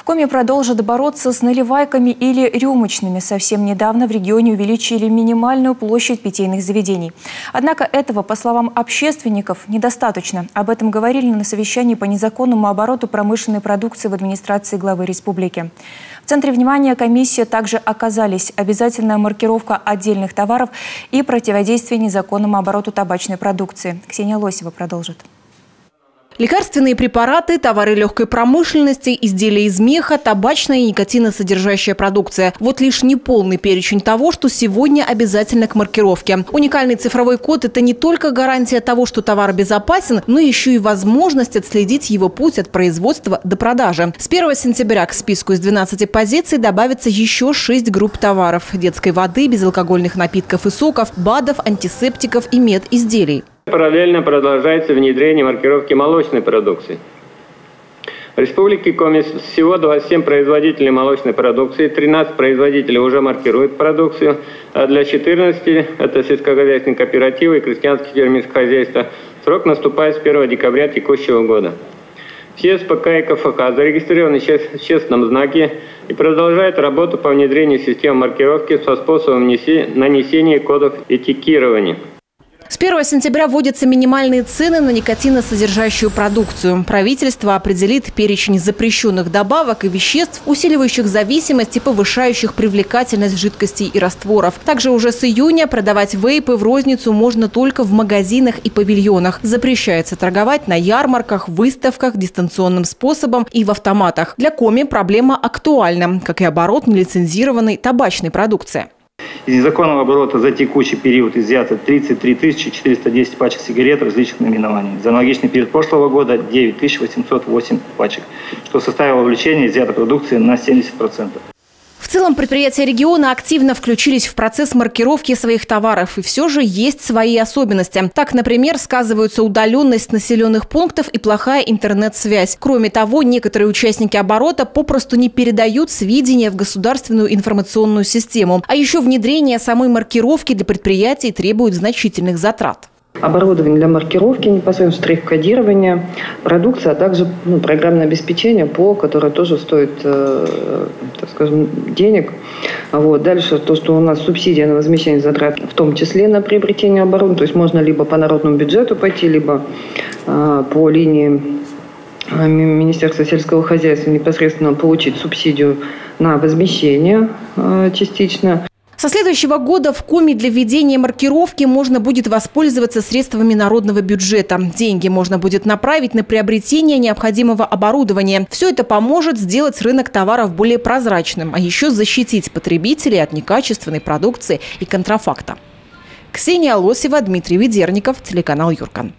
В Коми продолжат бороться с наливайками или рюмочными. Совсем недавно в регионе увеличили минимальную площадь питейных заведений. Однако этого, по словам общественников, недостаточно. Об этом говорили на совещании по незаконному обороту промышленной продукции в администрации главы республики. В центре внимания комиссии также оказались обязательная маркировка отдельных товаров и противодействие незаконному обороту табачной продукции. Ксения Лосева продолжит. Лекарственные препараты, товары легкой промышленности, изделия из меха, табачная и никотиносодержащая продукция. Вот лишь неполный перечень того, что сегодня обязательно к маркировке. Уникальный цифровой код – это не только гарантия того, что товар безопасен, но еще и возможность отследить его путь от производства до продажи. С 1 сентября к списку из 12 позиций добавится еще 6 групп товаров – детской воды, безалкогольных напитков и соков, БАДов, антисептиков и медизделий. Параллельно продолжается внедрение маркировки молочной продукции. В Республике Коми всего 27 производителей молочной продукции, 13 производителей уже маркируют продукцию, а для 14 – это сельскохозяйственные кооперативы и крестьянские фермерские хозяйства. Срок наступает с 1 декабря текущего года. Все СПК и КФК зарегистрированы в честном знаке и продолжают работу по внедрению системы маркировки со способом нанесения кодов этикирования. С 1 сентября вводятся минимальные цены на никотиносодержащую продукцию. Правительство определит перечень запрещенных добавок и веществ, усиливающих зависимость и повышающих привлекательность жидкостей и растворов. Также уже с июня продавать вейпы в розницу можно только в магазинах и павильонах. Запрещается торговать на ярмарках, выставках, дистанционным способом и в автоматах. Для Коми проблема актуальна, как и оборот нелицензированной табачной продукции. Из незаконного оборота за текущий период изъято 33 410 пачек сигарет различных наименований. За аналогичный период прошлого года 9 808 пачек, что составило увеличение изъятой продукции на 70%. В целом предприятия региона активно включились в процесс маркировки своих товаров. И все же есть свои особенности. Так, например, сказываются удаленность населенных пунктов и плохая интернет-связь. Кроме того, некоторые участники оборота попросту не передают сведения в государственную информационную систему. А еще внедрение самой маркировки для предприятий требует значительных затрат. Оборудование для маркировки, непосредственно штрих-кодирование, продукция, а также программное обеспечение, которое тоже стоит, так скажем, денег. Дальше то, что у нас субсидия на возмещение затрат, в том числе на приобретение оборудования. То есть можно либо по народному бюджету пойти, либо по линии Министерства сельского хозяйства непосредственно получить субсидию на возмещение частично. Со следующего года в Коми для введения маркировки можно будет воспользоваться средствами народного бюджета. Деньги можно будет направить на приобретение необходимого оборудования. Все это поможет сделать рынок товаров более прозрачным, а еще защитить потребителей от некачественной продукции и контрафакта. Ксения Лосева, Дмитрий Ведерников, телеканал Юркан.